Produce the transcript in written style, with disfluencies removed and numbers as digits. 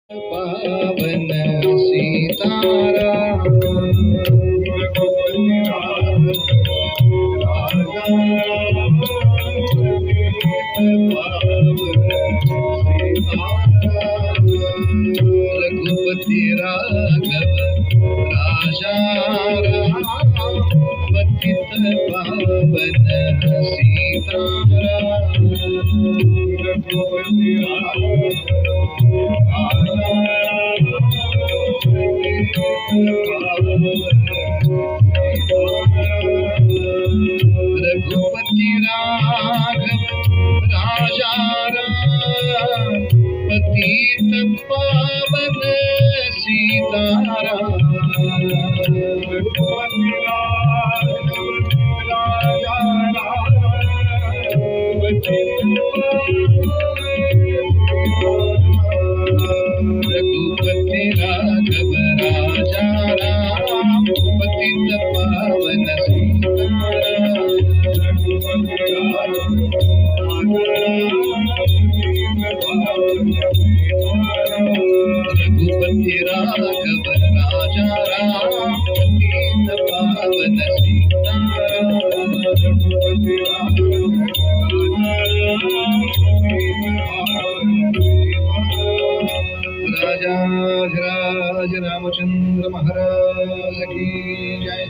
पावन सीताराम रघुपति राघव राजा राम पतित पावन सीताराम रघुपति रघुपति राघव राजा राम पतित पावन सीताराम रघुपति राघव राजा राम पतित पावन रघुपति राघव राजा राम पतित पावन राजा रामचंद्र महाराज की जय।